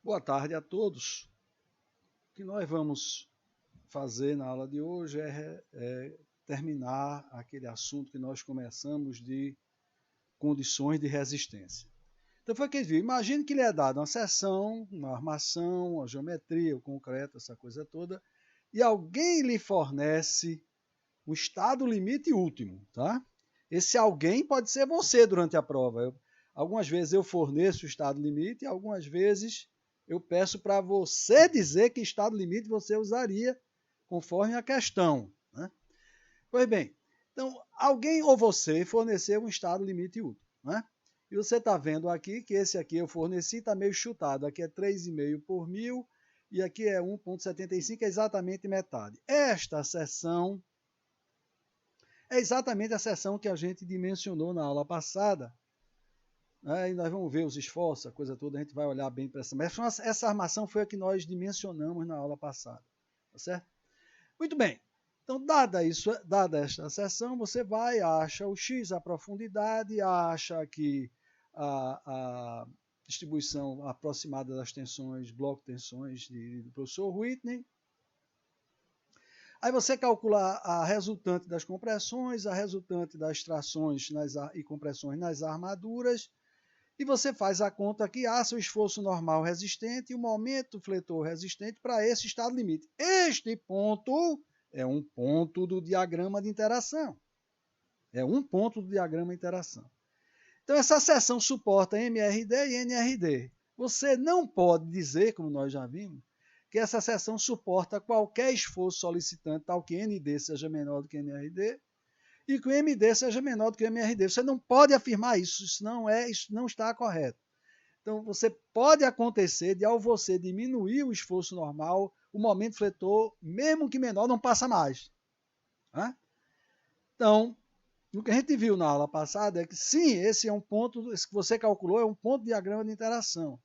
Boa tarde a todos. O que nós vamos fazer na aula de hoje é terminar aquele assunto que nós começamos de condições de resistência. Então foi o que ele viu. Imagine que lhe é dada uma seção, uma armação, uma geometria, o concreto, essa coisa toda, e alguém lhe fornece um estado limite último, tá? Esse alguém pode ser você durante a prova. Algumas vezes eu forneço o estado limite e algumas vezes eu peço para você dizer que estado limite você usaria conforme a questão, né? Pois bem, então alguém ou você forneceu um estado limite útil, né? E você está vendo aqui que esse aqui eu forneci, está meio chutado. Aqui é 3,5 por 1000 e aqui é 1,75, é exatamente metade. Esta seção é exatamente a seção que a gente dimensionou na aula passada. E nós vamos ver os esforços, a coisa toda, a gente vai olhar bem para essa. Mas essa armação foi a que nós dimensionamos na aula passada. Tá certo? Muito bem. Então, dada esta seção, você vai, acha o x, a profundidade, acha aqui a distribuição aproximada das tensões, bloco de tensões do professor Whitney. Aí você calcula a resultante das compressões, a resultante das trações e compressões nas armaduras, e você faz a conta que há seu esforço normal resistente e o momento fletor resistente para esse estado limite. Este ponto é um ponto do diagrama de interação. É um ponto do diagrama de interação. Então, essa seção suporta MRD e NRD. Você não pode dizer, como nós já vimos, que essa seção suporta qualquer esforço solicitante, tal que ND seja menor do que NRD, e que o MD seja menor do que o MRD. Você não pode afirmar isso, isso não está correto. Então, você pode acontecer de, ao você diminuir o esforço normal, o momento fletor, mesmo que menor, não passa mais. Né? Então, o que a gente viu na aula passada é que, sim, esse é um ponto, esse que você calculou é um ponto de diagrama de interação.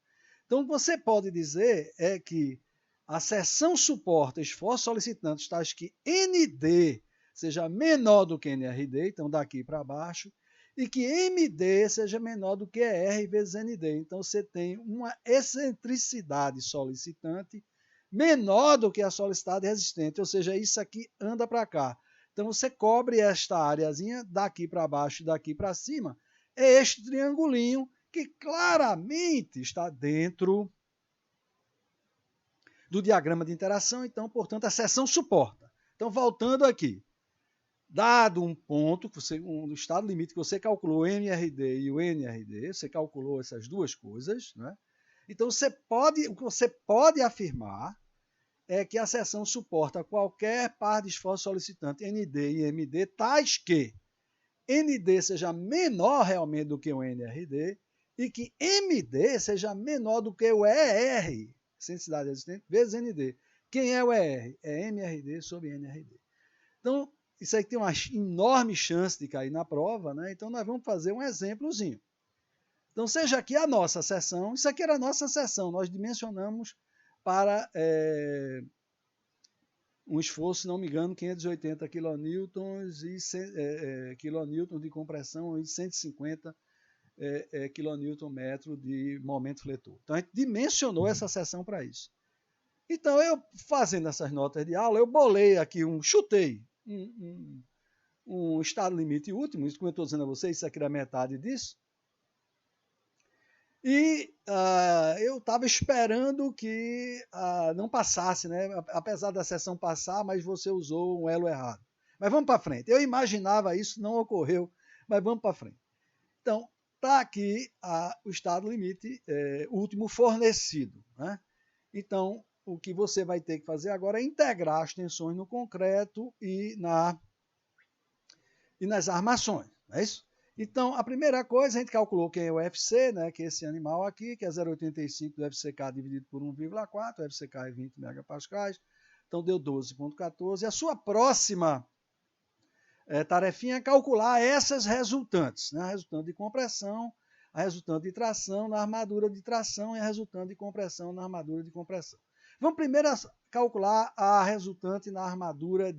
Então, o que você pode dizer é que a seção suporta esforços solicitantes tais que ND seja menor do que NRD, então daqui para baixo, e que MD seja menor do que R vezes ND. Então você tem uma excentricidade solicitante menor do que a solicitada resistente, ou seja, isso aqui anda para cá. Então você cobre esta areazinha daqui para baixo e daqui para cima, é este triangulinho que claramente está dentro do diagrama de interação, então, portanto, a seção suporta. Então, voltando aqui, dado um ponto, um estado limite que você calculou o MRD e o NRD, você calculou essas duas coisas, né? Então, o que você pode afirmar é que a seção suporta qualquer par de esforço solicitante ND e MD, tais que ND seja menor realmente do que o NRD e que MD seja menor do que o ER, excentricidade resistente, vezes ND. Quem é o ER? É MRD sobre NRD. Então, isso aí tem uma enorme chance de cair na prova, né? Então, nós vamos fazer um exemplozinho. Então, seja aqui a nossa seção, isso aqui era a nossa seção, nós dimensionamos para um esforço, se não me engano, 580 kilonewtons e kilonewtons de compressão e 150 kilonewton-metro de momento fletor. Então, a gente dimensionou essa seção para isso. Então, eu fazendo essas notas de aula, eu bolei aqui, chutei um estado limite último, isso como eu estou dizendo a vocês, isso aqui era metade disso. E eu estava esperando que não passasse, né? Apesar da seção passar, mas você usou um elo errado. Mas vamos para frente. Eu imaginava isso, não ocorreu, mas vamos para frente. Então, está aqui o estado limite último fornecido, né? Então, o que você vai ter que fazer agora é integrar as tensões no concreto e nas armações, não é isso? Então, a primeira coisa, a gente calculou quem é o FC, né, que é esse animal aqui, que é 0,85 do FCK dividido por 1,4, o FCK é 20 megapascais, então deu 12,14. A sua próxima tarefinha é calcular essas resultantes, né, a resultante de compressão, a resultante de tração na armadura de tração e a resultante de compressão na armadura de compressão. Vamos primeiro calcular a resultante na armadura,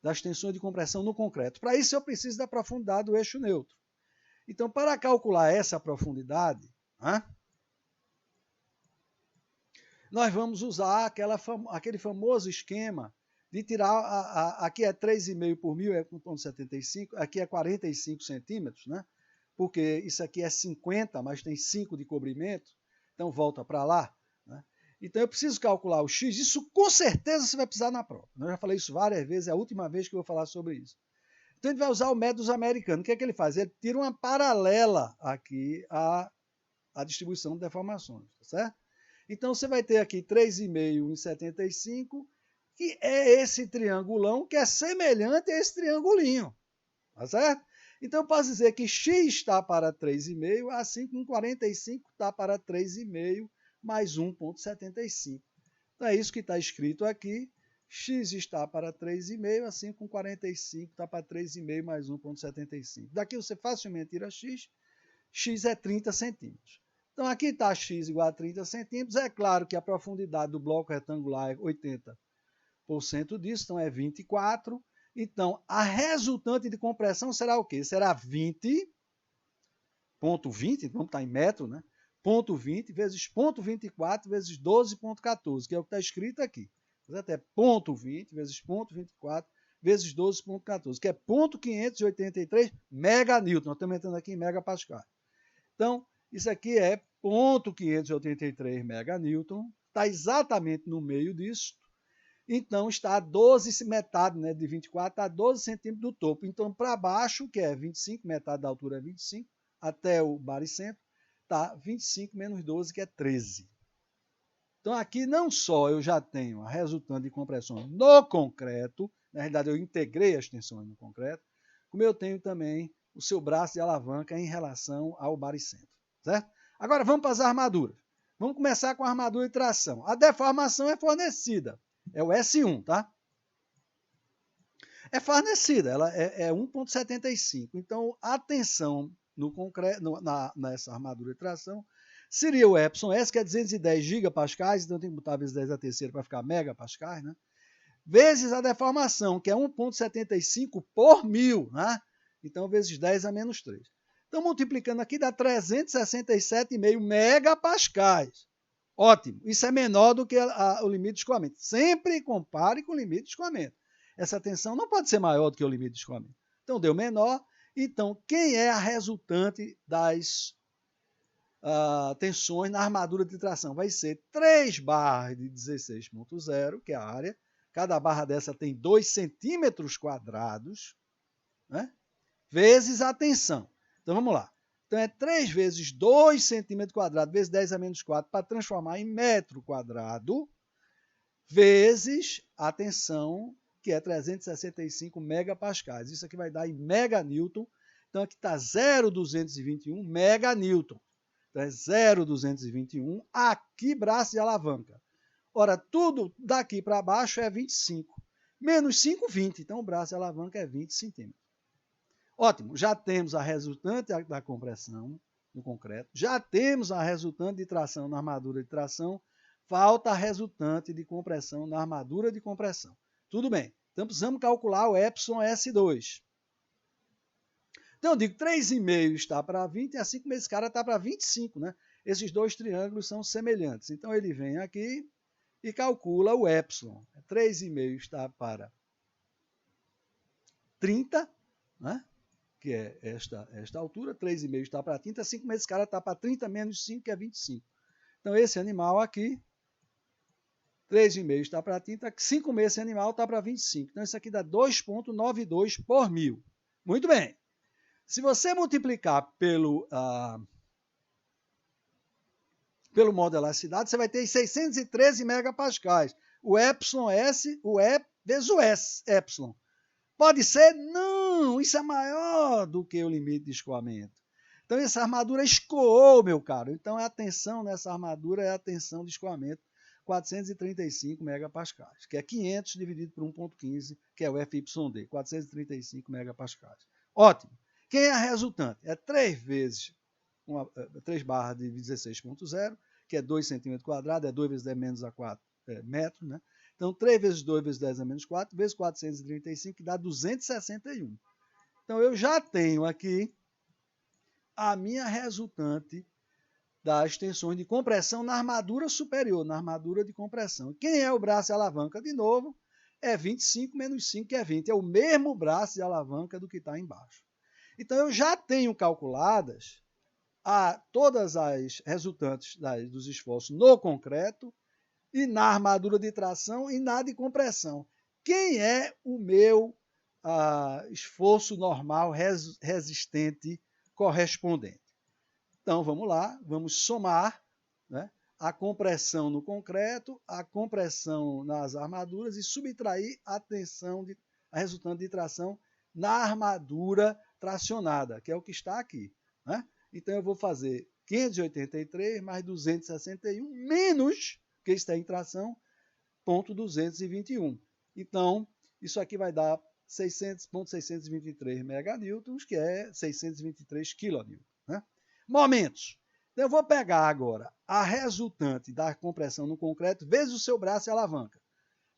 das tensões de compressão no concreto. Para isso, eu preciso da profundidade do eixo neutro. Então, para calcular essa profundidade, nós vamos usar aquele famoso esquema de tirar, aqui é 3,5 por mil, é 1,75, aqui é 45 centímetros, né? Porque isso aqui é 50, mas tem 5 de cobrimento, então volta para lá. Né? Então eu preciso calcular o x, isso com certeza você vai precisar na prova. Eu já falei isso várias vezes, é a última vez que eu vou falar sobre isso. Então a gente vai usar o método dos americanos. O que é que ele faz? Ele tira uma paralela aqui à distribuição de deformações, tá certo? Então você vai ter aqui 3,5 em 75, que é esse triangulão que é semelhante a esse triangulinho, tá certo? Então eu posso dizer que x está para 3,5, assim como 45 está para 3,5 mais 1,75. Então é isso que está escrito aqui. X está para 3,5, assim como 45 está para 3,5 mais 1,75. Daqui você facilmente tira x. X é 30 centímetros. Então aqui está x igual a 30 centímetros. É claro que a profundidade do bloco retangular é 80% disso, então é 24. Então a resultante de compressão será o quê? Será 20,20, vamos estar em metro, né? Ponto 20 vezes ponto 24 vezes 12,14, que é o que está escrito aqui. Até ponto 20 vezes ponto 24 vezes 12,14, que é ponto 583 meganewton. Nós estamos entrando aqui em megapascal. Então, isso aqui é ponto 583 meganewton, está exatamente no meio disso. Então, está a 12, metade, né, de 24, está a 12 centímetros do topo. Então, para baixo, que é 25, metade da altura é 25, até o baricentro, está 25 menos 12, que é 13. Então, aqui não só eu já tenho a resultante de compressão no concreto, na realidade eu integrei as tensões no concreto, como eu tenho também o seu braço de alavanca em relação ao baricentro, certo? Agora vamos para as armaduras. Vamos começar com a armadura de tração. A deformação é fornecida, é o S1, tá? É fornecida, ela é 1,75. Então, a tensão no concreto, nessa armadura de tração seria o Epsilon S, que é 210 gigapascais, então tem que botar vezes 10 a terceira para ficar megapascais, né? Vezes a deformação, que é 1,75 por mil, né? Então, vezes 10 a menos 3. Então, multiplicando aqui, dá 367,5 megapascais. Ótimo, isso é menor do que o limite de escoamento. Sempre compare com o limite de escoamento. Essa tensão não pode ser maior do que o limite de escoamento. Então, deu menor. Então, quem é a resultante das tensões na armadura de tração? Vai ser 3 barras de 16,0, que é a área. Cada barra dessa tem 2 centímetros quadrados, né? Vezes a tensão. Então, vamos lá. Então, é 3 vezes 2 centímetros quadrados, vezes 10 a menos 4, para transformar em metro quadrado, vezes a tensão, que é 365 megapascais. Isso aqui vai dar em meganewton. Então, aqui está 0,221 meganewton. Então, é 0,221, aqui braço de alavanca. Ora, tudo daqui para baixo é 25. Menos 5, 20. Então, o braço de alavanca é 20 centímetros. Ótimo, já temos a resultante da compressão no concreto, já temos a resultante de tração na armadura de tração, falta a resultante de compressão na armadura de compressão. Tudo bem, então precisamos calcular o Epsilon S2. Então eu digo 3,5 está para 20, assim como esse cara está para 25, né? Esses dois triângulos são semelhantes. Então ele vem aqui e calcula o Epsilon. 3,5 está para 30, né? Que é esta altura, 3,5 está para 30, assim como esse cara está para 30 menos 5, que é 25. Então, esse animal aqui, 3,5 está para 30, 5 meses esse animal está para 25. Então, isso aqui dá 2,92 por mil. Muito bem. Se você multiplicar pelo modo de elasticidade, você vai ter 613 megapascais. O Epsilon S, o E vezes o S, Epsilon. Pode ser? Não, isso é maior do que o limite de escoamento. Então, essa armadura escoou, meu caro. Então, a tensão nessa armadura é a tensão de escoamento, 435 megapascais, que é 500 dividido por 1,15, que é o FYD, 435 megapascais. Ótimo. Quem é a resultante? É 3 vezes 3 barras de 16,0, que é 2 centímetros quadrados, é 2 vezes 10 menos a 4 metros, né? Então, 3 vezes 2 vezes 10 a menos 4, vezes 435, que dá 261. Então, eu já tenho aqui a minha resultante das tensões de compressão na armadura superior, na armadura de compressão. Quem é o braço de alavanca? De novo, é 25 menos 5, que é 20. É o mesmo braço de alavanca do que está embaixo. Então, eu já tenho calculadas todas as resultantes dos esforços no concreto e na armadura de tração e na de compressão. Quem é o meu esforço normal resistente correspondente? Então, vamos lá, vamos somar, né, a compressão no concreto, a compressão nas armaduras e subtrair a tensão, a resultante de tração na armadura tracionada, que é o que está aqui. Né? Então, eu vou fazer 583 mais 261 menos, que está em tração, 0,221. Então, isso aqui vai dar 600,623 meganewtons, que é 623 quilonewtons. Né? Momentos. Então, eu vou pegar agora a resultante da compressão no concreto vezes o seu braço e alavanca,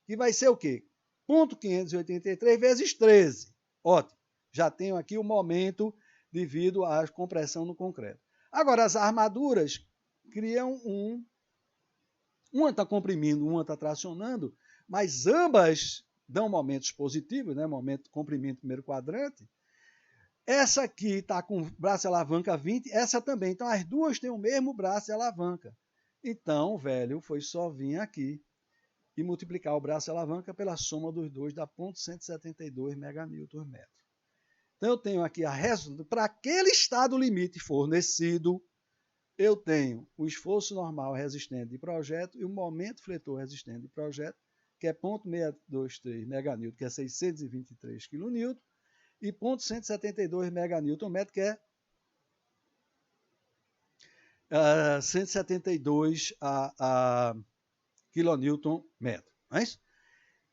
que vai ser o quê? 0,583 vezes 13. Ótimo. Já tenho aqui o momento devido à compressão no concreto. Agora, as armaduras criam uma está comprimindo, uma está tracionando, mas ambas dão momentos positivos, né? Momento de comprimento primeiro quadrante. Essa aqui está com braço e alavanca 20, essa também. Então, as duas têm o mesmo braço e alavanca. Então, velho, foi só vir aqui e multiplicar o braço e alavanca pela soma dos dois, dá 0,172 meganewtons metro. Então, eu tenho aqui a resultante. Para aquele estado limite fornecido, eu tenho o esforço normal resistente de projeto e o momento fletor resistente de projeto, que é 0,623 meganewton, que é 623 kN, e 0,172 meganewton metro, que é 172 kilonewton metro. Não é isso?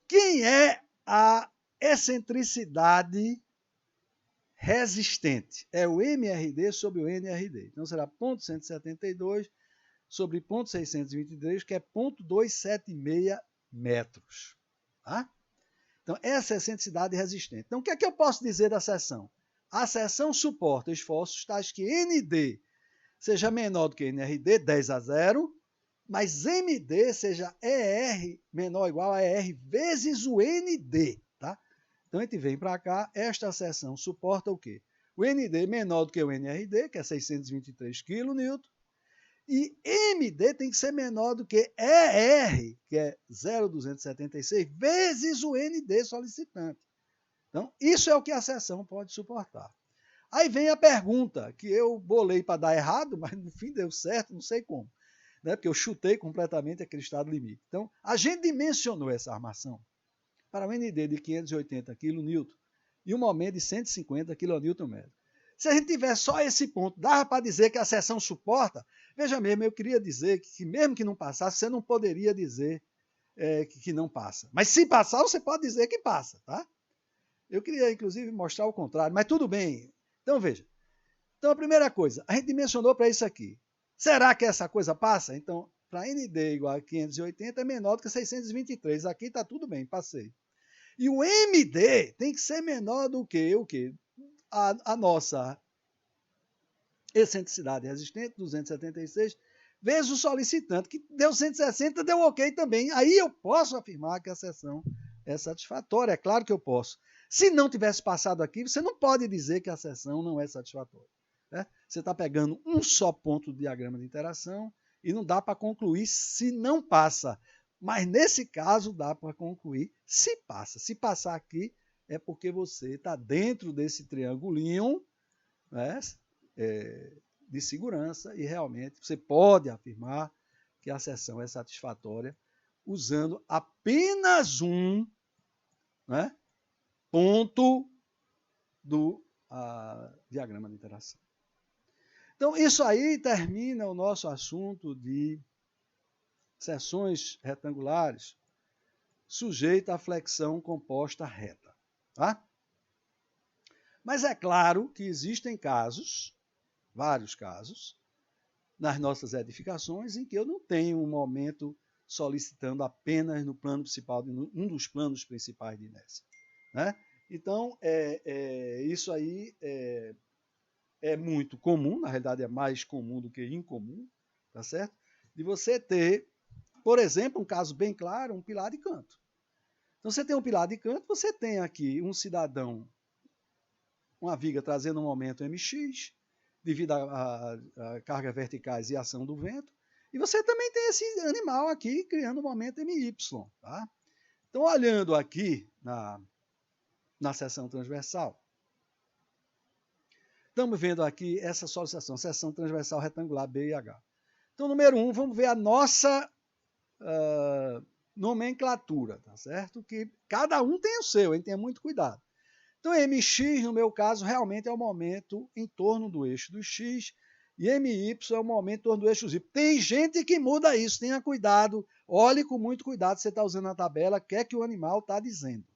Quem é a excentricidade resistente? É o MRD sobre o NRD. Então, será 0,172 sobre 0,623, que é 0,276 metros. Tá? Então, essa é a excentricidade resistente. Então, o que é que eu posso dizer da seção? A seção suporta esforços tais que ND seja menor do que NRD, 10 a 0, mas MD seja ER menor ou igual a ER vezes o ND. Tá? Então, a gente vem para cá, esta seção suporta o quê? O ND menor do que o NRD, que é 623 kN, e MD tem que ser menor do que ER, que é 0,276, vezes o ND solicitante. Então, isso é o que a seção pode suportar. Aí vem a pergunta, que eu bolei para dar errado, mas no fim deu certo, não sei como. Né? Porque eu chutei completamente aquele estado limite. Então, a gente dimensionou essa armação para um ND de 580 kN e um momento de 150 kN. Se a gente tiver só esse ponto, dava para dizer que a seção suporta? Veja mesmo, eu queria dizer que mesmo que não passasse, você não poderia dizer que não passa. Mas se passar, você pode dizer que passa, tá? Eu queria, inclusive, mostrar o contrário, mas tudo bem. Então, veja. Então, a primeira coisa, a gente dimensionou para isso aqui. Será que essa coisa passa? Então, para ND igual a 580 é menor do que 623. Aqui está tudo bem, passei. E o MD tem que ser menor do que o quê? A nossa excentricidade resistente, 276, vezes o solicitante, que deu 160, deu ok também. Aí eu posso afirmar que a seção é satisfatória. É claro que eu posso. Se não tivesse passado aqui, você não pode dizer que a seção não é satisfatória. Né? Você está pegando um só ponto do diagrama de interação e não dá para concluir se não passa. Mas nesse caso dá para concluir se passa. Se passar aqui, é porque você está dentro desse triangulinho, né, de segurança e realmente você pode afirmar que a seção é satisfatória usando apenas um, né, ponto do diagrama de interação. Então, isso aí termina o nosso assunto de seções retangulares sujeita à flexão composta reta. Tá? Mas é claro que existem casos, vários casos, nas nossas edificações em que eu não tenho um momento solicitando apenas no plano principal, um dos planos principais de inércia. Né? Então, isso aí é muito comum, na realidade é mais comum do que incomum, tá certo? De você ter, por exemplo, um caso bem claro, um pilar de canto. Então, você tem um pilar de canto, você tem aqui um cidadão, uma viga trazendo um momento mx, devido a cargas verticais e ação do vento, e você também tem esse animal aqui criando um momento my, tá? Então, olhando aqui na seção transversal, estamos vendo aqui essa solicitação, seção transversal retangular B e H. Então, número 1, vamos ver a nossa nomenclatura, tá certo? Que cada um tem o seu, hein? Tenha muito cuidado. Então, MX, no meu caso, realmente é o momento em torno do eixo do X, e MY é o momento em torno do eixo Y. Tem gente que muda isso, tenha cuidado, olhe com muito cuidado se você está usando a tabela, o que é que o animal está dizendo.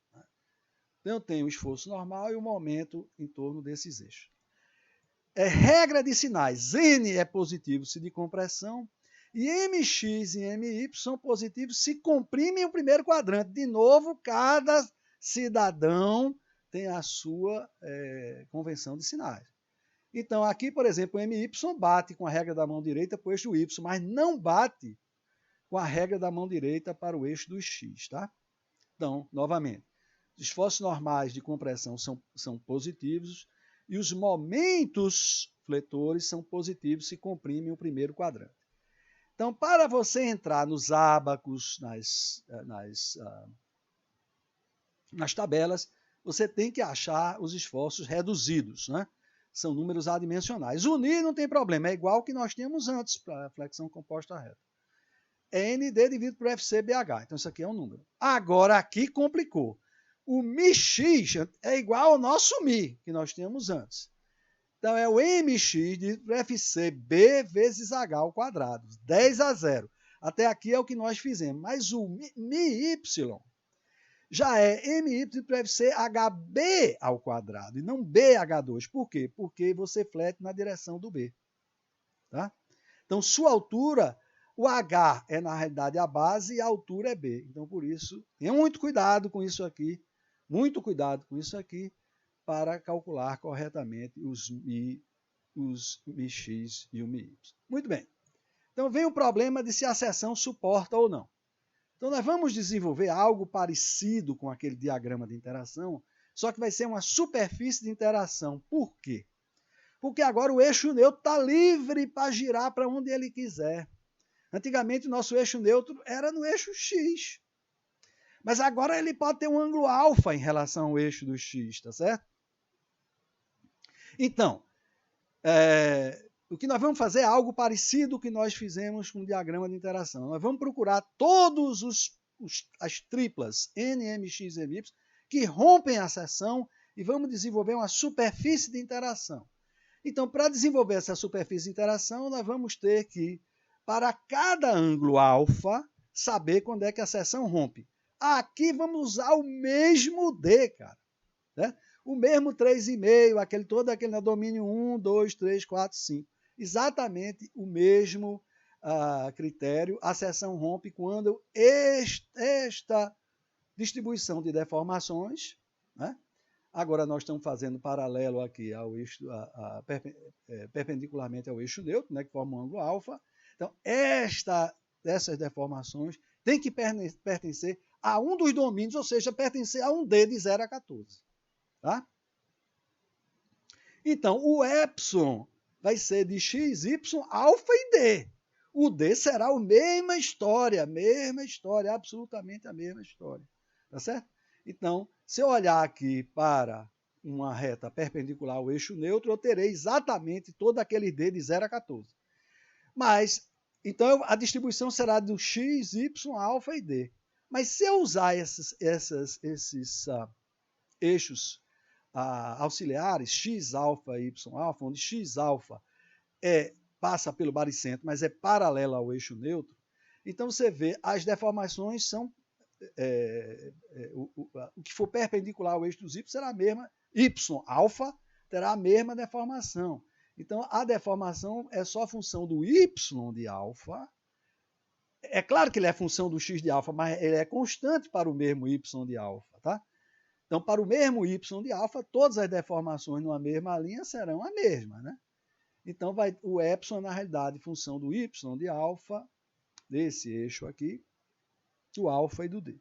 Então, eu tenho o esforço normal e o momento em torno desses eixos. Regra de sinais, N é positivo se de compressão, e MX e MY são positivos se comprimem o primeiro quadrante. De novo, cada cidadão tem a sua convenção de sinais. Então, aqui, por exemplo, o MY bate com a regra da mão direita para o eixo do Y, mas não bate com a regra da mão direita para o eixo do X, tá? Então, novamente, os esforços normais de compressão são positivos e os momentos fletores são positivos se comprimem o primeiro quadrante. Então, para você entrar nos ábacos, nas tabelas, você tem que achar os esforços reduzidos, né? São números adimensionais. Unir não tem problema, é igual que nós tínhamos antes para a flexão composta reta. É ND dividido por FCBH. Então, isso aqui é um número. Agora, aqui complicou. O MX é igual ao nosso Mi, que nós tínhamos antes. Então, é o MX dividido por FCB vezes H ao quadrado. 10-0. Até aqui é o que nós fizemos. Mas o MY já é MY por FC HB ao quadrado, e não BH2. Por quê? Porque você flete na direção do B. Tá? Então, sua altura, o H é, na realidade, a base e a altura é B. Então, por isso, tenha muito cuidado com isso aqui, para calcular corretamente os MX e o MY. Muito bem. Então, vem o problema de se a seção suporta ou não. Então, nós vamos desenvolver algo parecido com aquele diagrama de interação, só que vai ser uma superfície de interação. Por quê? Porque agora o eixo neutro está livre para girar para onde ele quiser. Antigamente, o nosso eixo neutro era no eixo X. Mas agora ele pode ter um ângulo alfa em relação ao eixo do X, tá certo? Então, o que nós vamos fazer é algo parecido com o que nós fizemos com o diagrama de interação. Nós vamos procurar todas as triplas N, M, X e MY que rompem a seção e vamos desenvolver uma superfície de interação. Então, para desenvolver essa superfície de interação, nós vamos ter que, para cada ângulo alfa, saber quando é que a seção rompe. Aqui vamos usar o mesmo D, cara. Né? O mesmo 3,5, todo aquele domínio 1, 2, 3, 4, 5. Exatamente o mesmo critério. A seção rompe quando esta distribuição de deformações, né? Agora nós estamos fazendo paralelo aqui ao eixo, perpendicularmente ao eixo neutro, né, que forma um ângulo alfa. Então, essas deformações têm que pertencer a um dos domínios, ou seja, pertencer a um D de 0 a 14. Tá? Então, o epsilon vai ser de x, y, alfa e D. O D será a mesma história, absolutamente a mesma história. Tá certo? Então, se eu olhar aqui para uma reta perpendicular ao eixo neutro, eu terei exatamente todo aquele D de 0 a 14. Mas, então, a distribuição será do x, y, alfa e D. Mas se eu usar esses eixos auxiliares, x-alfa e y-alfa, onde x-alfa passa pelo baricentro, mas é paralelo ao eixo neutro, então você vê as deformações são o que for perpendicular ao eixo dos y será a mesma, y-alfa terá a mesma deformação. Então, a deformação é só função do y de alfa. É claro que ele é função do x de alfa, mas ele é constante para o mesmo y de alfa, tá? Então, para o mesmo y de alfa, todas as deformações numa mesma linha serão a mesma, né? Então, o epsilon, na realidade, função do y de alfa, desse eixo aqui, do alfa e do d.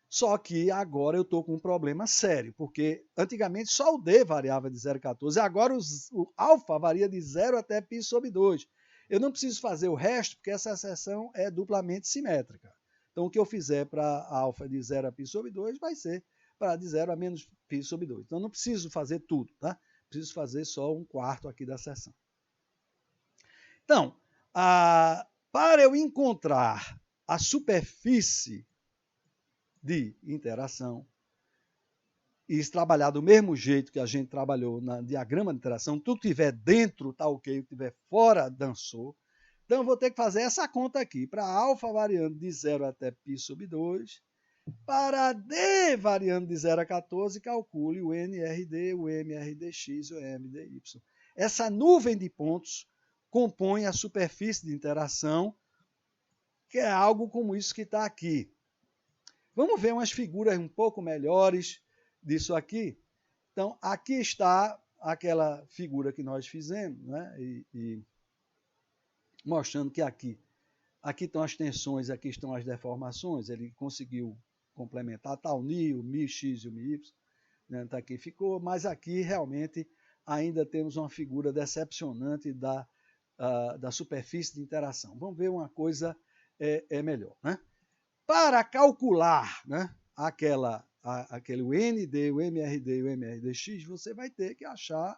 Só que agora eu estou com um problema sério, porque antigamente só o d variava de 0,14, agora o alfa varia de 0 até π sobre 2. Eu não preciso fazer o resto, porque essa seção é duplamente simétrica. Então, o que eu fizer para alfa de 0 a π sobre 2 vai ser para de 0 a menos π sobre 2. Então, não preciso fazer tudo, tá? Preciso fazer só um quarto aqui da seção. Então, para eu encontrar a superfície de interação e trabalhar do mesmo jeito que a gente trabalhou no diagrama de interação, tudo que estiver dentro está ok, o que estiver fora dançou. Então, eu vou ter que fazer essa conta aqui. Para alfa variando de 0 até π sobre 2, para d variando de 0 a 14, calcule o nRD, o mRDx e o mDy. Essa nuvem de pontos compõe a superfície de interação, que é algo como isso que está aqui. Vamos ver umas figuras um pouco melhores disso aqui. Então, aqui está aquela figura que nós fizemos, né? E mostrando que aqui estão as tensões, aqui estão as deformações. Ele conseguiu complementar, tá o μ, o μx e o μy, né? Tá aqui ficou, mas aqui realmente ainda temos uma figura decepcionante da superfície de interação. Vamos ver uma coisa melhor, né? Para calcular, né, aquele ND, o MRD e o MRDx, você vai ter que achar,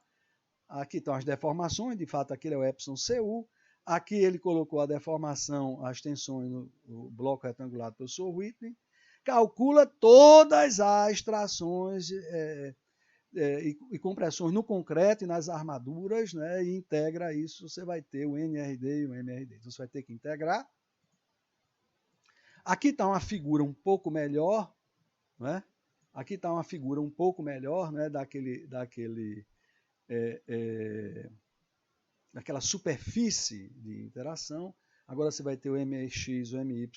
aqui estão as deformações, de fato aquele é o epsilon CU, aqui ele colocou a deformação, as tensões no bloco retangular do professor Whitney, calcula todas as trações e compressões no concreto e nas armaduras, né, e integra isso, você vai ter o NRD e o MRD. Então, você vai ter que integrar. Aqui está uma figura um pouco melhor, né? Aqui está uma figura um pouco melhor, né, daquela superfície de interação. Agora você vai ter o MX, o MY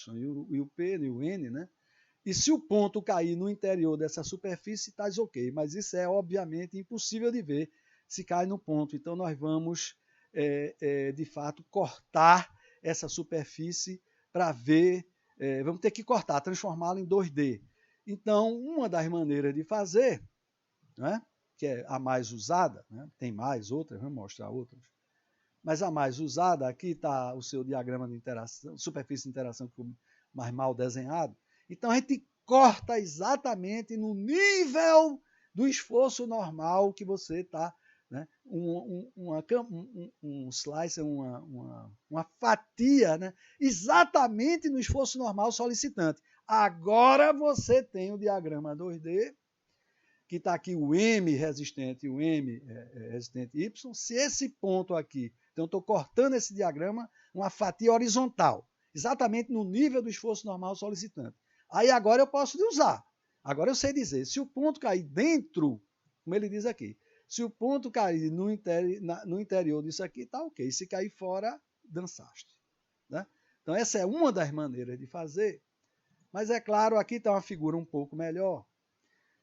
e o P, e o N, né? E se o ponto cair no interior dessa superfície, está ok. Mas isso é obviamente impossível de ver se cai no ponto. Então nós vamos, de fato, cortar essa superfície para ver. Vamos ter que cortar, transformá-la em 2D. Então, uma das maneiras de fazer, né, que é a mais usada, né, tem mais outras, vamos mostrar outras, mas a mais usada, aqui está o seu diagrama de interação, superfície de interação que ficou mais mal desenhado. Então, a gente corta exatamente no nível do esforço normal que você está, né, um slice, uma fatia, né, exatamente no esforço normal solicitante. Agora você tem o diagrama 2D, que está aqui o M resistente e o M resistente Y. Se esse ponto aqui, então estou cortando esse diagrama, uma fatia horizontal, exatamente no nível do esforço normal solicitante. Aí agora eu posso usar. Agora eu sei dizer, se o ponto cair dentro, como ele diz aqui, se o ponto cair no interior disso aqui, está ok. Se cair fora, dançaste. Né? Então essa é uma das maneiras de fazer. Mas é claro, aqui está uma figura um pouco melhor.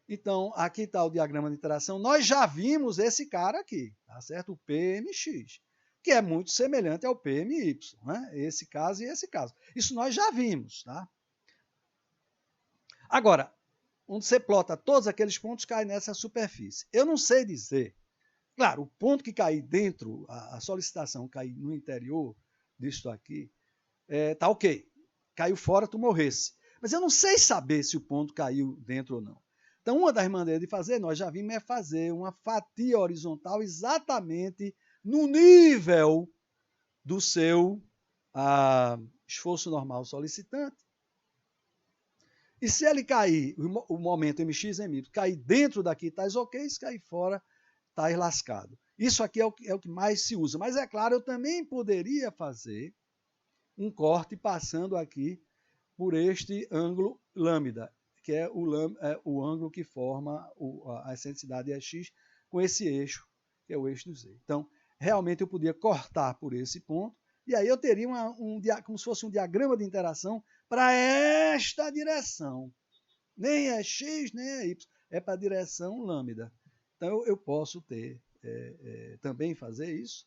Então, aqui está o diagrama de interação. Nós já vimos esse cara aqui, tá certo? O PMX, que é muito semelhante ao PMY, né? Esse caso e esse caso. Isso nós já vimos, tá? Agora, onde você plota todos aqueles pontos, cai nessa superfície. Eu não sei dizer. Claro, o ponto que cair dentro, a solicitação cair no interior disso aqui, tá ok. Caiu fora, tu morresse. Mas eu não sei saber se o ponto caiu dentro ou não. Então, uma das maneiras de fazer, nós já vimos, é fazer uma fatia horizontal exatamente no nível do seu esforço normal solicitante. E se ele cair, o momento MX, MY, cair dentro daqui, está ok, se cair fora, está lascado. Isso aqui é o que mais se usa. Mas é claro, eu também poderia fazer um corte passando aqui por este ângulo lambda, que é o ângulo que forma a excentricidade X com esse eixo, que é o eixo do Z. Então, realmente eu podia cortar por esse ponto, e aí eu teria como se fosse um diagrama de interação para esta direção. Nem é X, nem é Y, é para a direção lambda. Então, eu posso também fazer isso.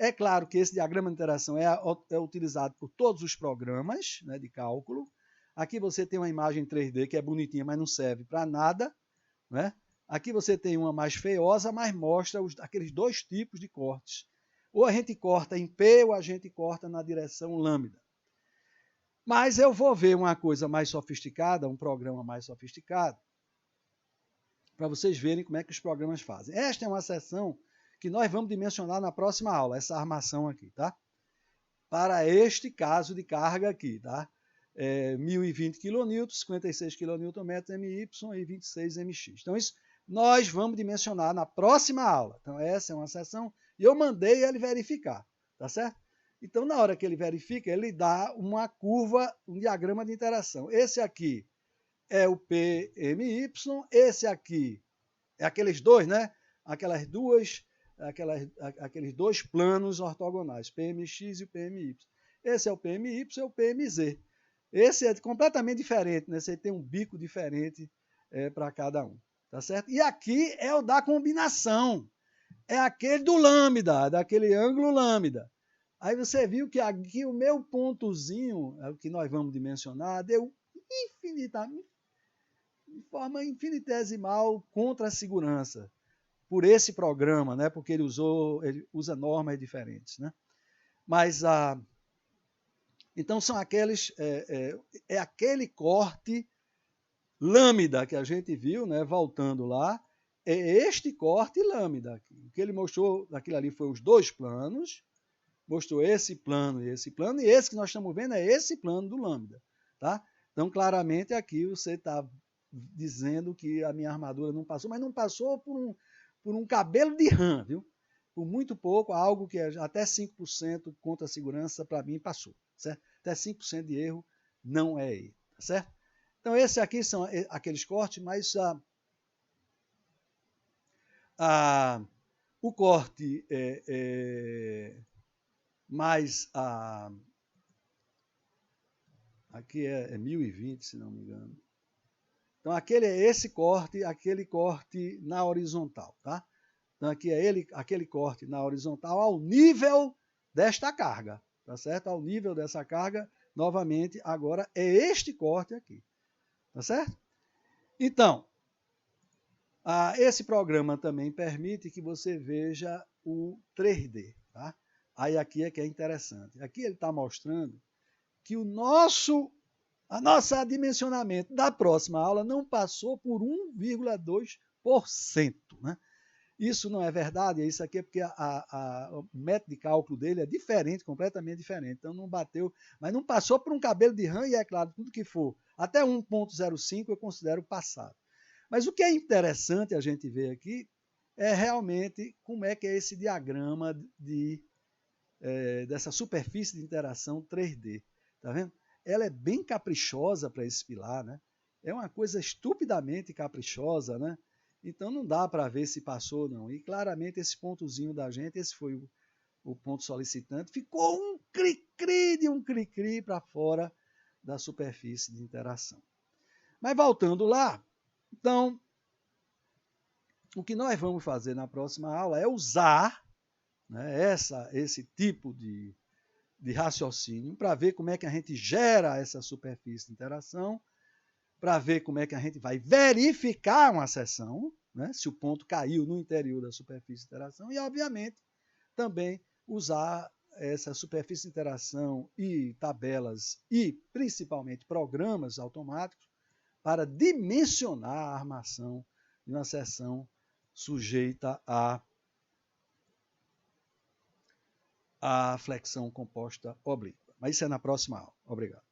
É claro que esse diagrama de interação é utilizado por todos os programas, né, de cálculo. Aqui você tem uma imagem 3D que é bonitinha, mas não serve para nada, né? Aqui você tem uma mais feiosa, mas mostra aqueles dois tipos de cortes. Ou a gente corta em P, ou a gente corta na direção lambda. Mas eu vou ver uma coisa mais sofisticada, um programa mais sofisticado, para vocês verem como é que os programas fazem. Esta é uma seção que nós vamos dimensionar na próxima aula, essa armação aqui, tá? Para este caso de carga aqui, tá? 1020 kN, 56 kNm MY e 26 MX. Então, isso nós vamos dimensionar na próxima aula. Então, essa é uma seção e eu mandei ele verificar, tá certo? Então, na hora que ele verifica, ele dá uma curva, um diagrama de interação. Esse aqui é o PMY, esse aqui é aqueles dois, né? Aqueles dois planos ortogonais, PMX e o PMY. Esse é o PMY e o PMZ. Esse é completamente diferente, né? Você tem um bico diferente para cada um, tá certo? E aqui é o da combinação, é aquele do lambda, daquele ângulo lambda. Aí você viu que aqui o meu pontozinho, é o que nós vamos dimensionar, deu infinitamente, de forma infinitesimal contra a segurança por esse programa, né? Porque ele usa normas diferentes, né? Mas então são aqueles aquele corte lambda que a gente viu, né? Voltando lá, é este corte lambda aqui. O que ele mostrou daquilo ali foi os dois planos, mostrou esse plano, e esse que nós estamos vendo é esse plano do lambda, tá? Então claramente aqui você está dizendo que a minha armadura não passou, mas não passou por um cabelo de rã, viu? Por muito pouco, algo que até 5% contra a segurança, para mim, passou, certo? Até 5% de erro não é erro, tá certo? Então, esses aqui são aqueles cortes, mas o corte mais aqui é 1020, se não me engano. Então, esse corte, aquele corte na horizontal, tá? Então, aqui é aquele corte na horizontal ao nível desta carga, tá certo? Ao nível dessa carga, novamente, agora é este corte aqui, tá certo? Então, esse programa também permite que você veja o 3D, tá? Aí aqui é que é interessante. Aqui ele está mostrando que o nosso dimensionamento da próxima aula não passou por 1,2%, né? Isso não é verdade, isso aqui é porque o método de cálculo dele é diferente, completamente diferente. Então não bateu, mas não passou por um cabelo de rã e é claro, tudo que for até 1,05 eu considero passado. Mas o que é interessante a gente ver aqui é realmente como é que é esse diagrama dessa superfície de interação 3D. Tá vendo? Ela é bem caprichosa para esse pilar, né? É uma coisa estupidamente caprichosa, né? Então não dá para ver se passou ou não. E claramente esse pontozinho da gente, esse foi o ponto solicitante, ficou um cri-cri para fora da superfície de interação. Mas voltando lá, então, o que nós vamos fazer na próxima aula é usar, né, esse tipo de raciocínio para ver como é que a gente gera essa superfície de interação, para ver como é que a gente vai verificar uma seção, né, se o ponto caiu no interior da superfície de interação, e, obviamente, também usar essa superfície de interação e tabelas e, principalmente, programas automáticos para dimensionar a armação de uma seção sujeita à flexão composta oblíqua. Mas isso é na próxima aula. Obrigado.